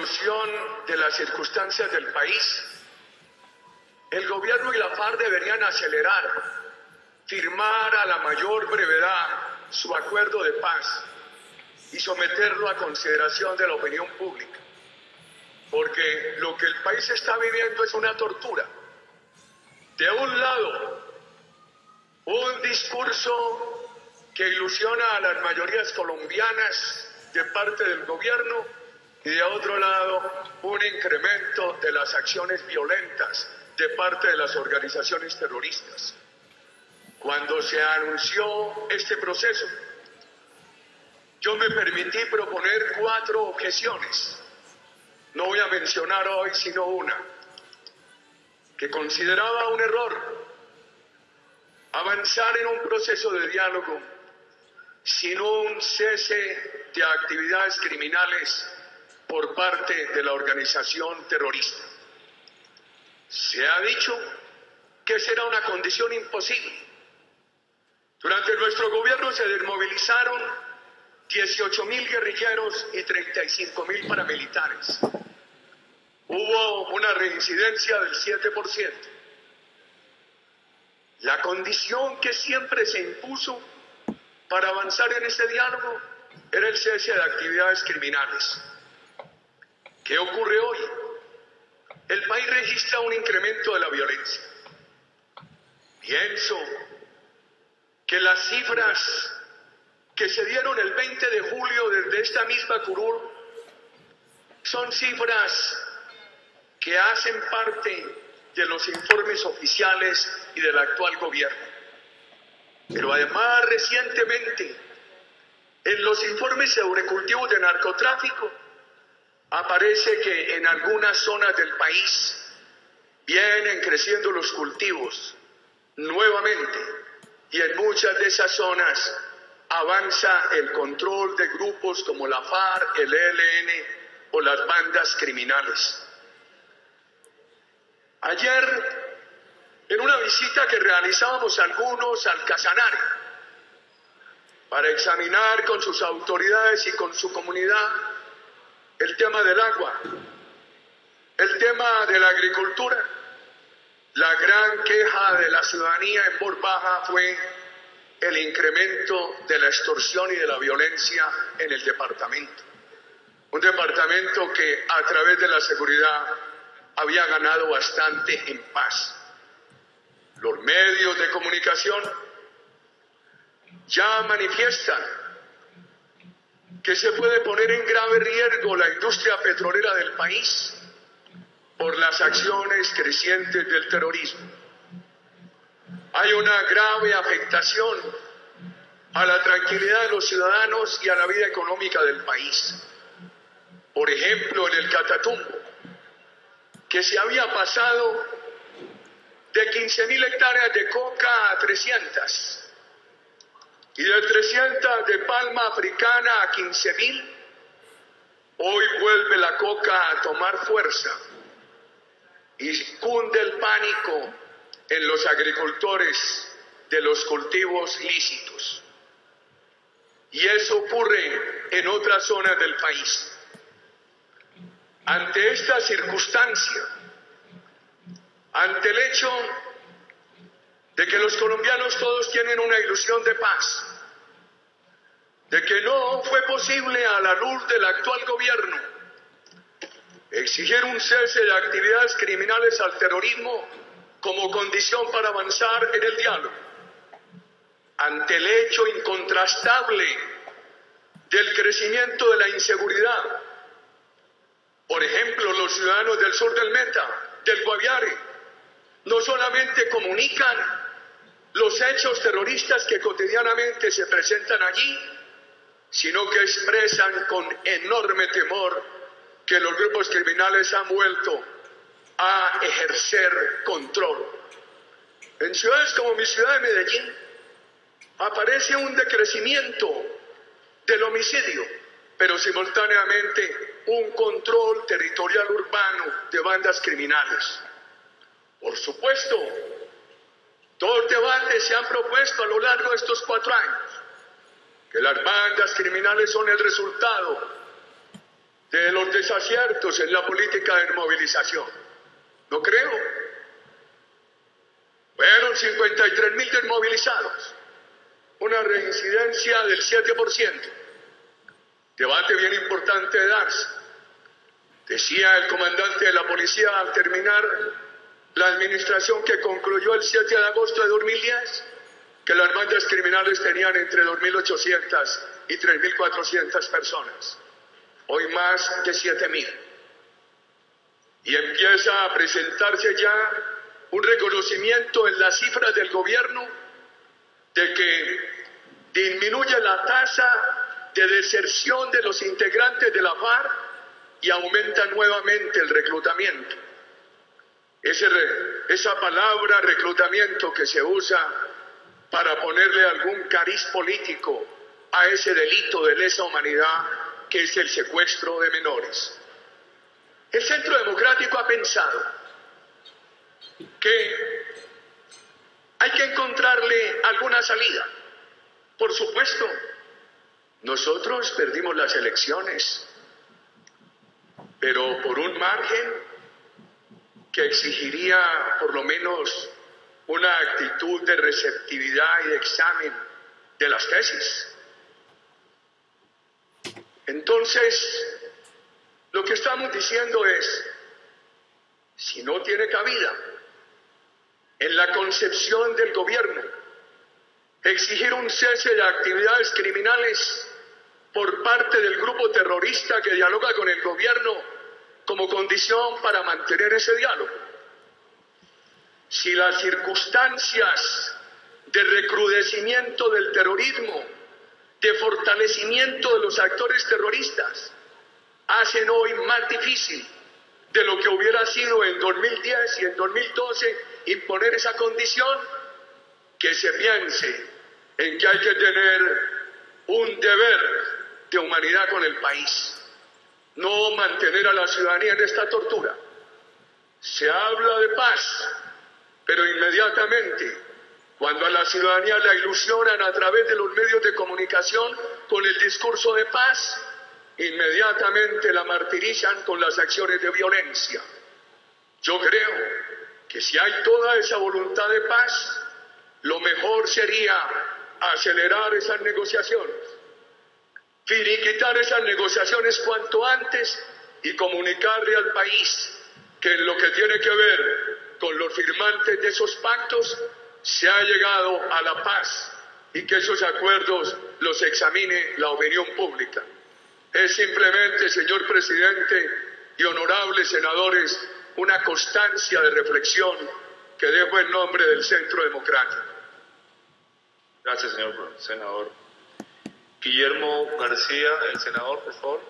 evolución de las circunstancias del país, el gobierno y la FARC deberían acelerar, firmar a la mayor brevedad su acuerdo de paz y someterlo a consideración de la opinión pública, porque lo que el país está viviendo es una tortura. De un lado, un discurso que ilusiona a las mayorías colombianas de parte del gobierno, y de otro lado, un incremento de las acciones violentas de parte de las organizaciones terroristas. Cuando se anunció este proceso, yo me permití proponer 4 objeciones. No voy a mencionar hoy sino una, que consideraba un error avanzar en un proceso de diálogo sin un cese de actividades criminales por parte de la organización terrorista. Se ha dicho que será una condición imposible. Durante nuestro gobierno se desmovilizaron 18.000 guerrilleros y 35.000 paramilitares. Hubo una reincidencia del 7%. La condición que siempre se impuso para avanzar en ese diálogo era el cese de actividades criminales. ¿Qué ocurre hoy? El país registra un incremento de la violencia. Pienso que las cifras que se dieron el 20 de julio desde esta misma curul son cifras que hacen parte de los informes oficiales y del actual gobierno. Pero además, recientemente, en los informes sobre cultivos de narcotráfico, aparece que en algunas zonas del país vienen creciendo los cultivos nuevamente, y en muchas de esas zonas avanza el control de grupos como la FARC, el ELN o las bandas criminales. Ayer, en una visita que realizábamos algunos al Casanare, para examinar con sus autoridades y con su comunidad el tema del agua, el tema de la agricultura, la gran queja de la ciudadanía en voz baja fue el incremento de la extorsión y de la violencia en el departamento. Un departamento que a través de la seguridad había ganado bastante en paz. Los medios de comunicación ya manifiestan que se puede poner en grave riesgo la industria petrolera del país por las acciones crecientes del terrorismo. Hay una grave afectación a la tranquilidad de los ciudadanos y a la vida económica del país. Por ejemplo, en el Catatumbo, que se había pasado de 15.000 hectáreas de coca a 300, y de 300 de palma africana a 15.000, hoy vuelve la coca a tomar fuerza y cunde el pánico en los agricultores de los cultivos lícitos. Y eso ocurre en otras zonas del país. Ante esta circunstancia, ante el hecho de que los colombianos todos tienen una ilusión de paz, de que no fue posible a la luz del actual gobierno exigir un cese de actividades criminales al terrorismo como condición para avanzar en el diálogo, ante el hecho incontrastable del crecimiento de la inseguridad. Por ejemplo, los ciudadanos del sur del Meta, del Guaviare, no solamente comunican los hechos terroristas que cotidianamente se presentan allí, sino que expresan con enorme temor que los grupos criminales han vuelto a ejercer control. En ciudades como mi ciudad de Medellín aparece un decrecimiento del homicidio, pero simultáneamente un control territorial urbano de bandas criminales. Por supuesto, 2 debates se han propuesto a lo largo de estos 4 años, que las bandas criminales son el resultado de los desaciertos en la política de movilización. No creo. Fueron 53.000 desmovilizados, una reincidencia del 7%. Debate bien importante de darse. Decía el comandante de la policía al terminar la administración que concluyó el 7 de agosto de 2010, que las bandas criminales tenían entre 2.800 y 3.400 personas. Hoy más de 7.000. Y empieza a presentarse ya un reconocimiento en las cifras del gobierno de que disminuye la tasa de deserción de los integrantes de la FARC y aumenta nuevamente el reclutamiento. Esa palabra reclutamiento que se usa para ponerle algún cariz político a ese delito de lesa humanidad que es el secuestro de menores. El Centro Democrático ha pensado que hay que encontrarle alguna salida. Por supuesto, nosotros perdimos las elecciones, pero por un margen que exigiría por lo menos una actitud de receptividad y de examen de las tesis. Entonces, lo que estamos diciendo es, si no tiene cabida en la concepción del gobierno, exigir un cese de actividades criminales por parte del grupo terrorista que dialoga con el gobierno como condición para mantener ese diálogo. Si las circunstancias de recrudecimiento del terrorismo, de fortalecimiento de los actores terroristas, hacen hoy más difícil de lo que hubiera sido en 2010 y en 2012 imponer esa condición, que se piense en que hay que tener un deber de humanidad con el país, no mantener a la ciudadanía en esta tortura. Se habla de paz, pero inmediatamente, cuando a la ciudadanía la ilusionan a través de los medios de comunicación con el discurso de paz, inmediatamente la martirizan con las acciones de violencia. Yo creo que si hay toda esa voluntad de paz, lo mejor sería acelerar esas negociaciones, finiquitar esas negociaciones cuanto antes y comunicarle al país que en lo que tiene que ver con los firmantes de esos pactos se ha llegado a la paz y que esos acuerdos los examine la opinión pública. Es simplemente, señor presidente y honorables senadores, una constancia de reflexión que dejo en nombre del Centro Democrático. Gracias, señor senador. Guillermo García, el senador, por favor.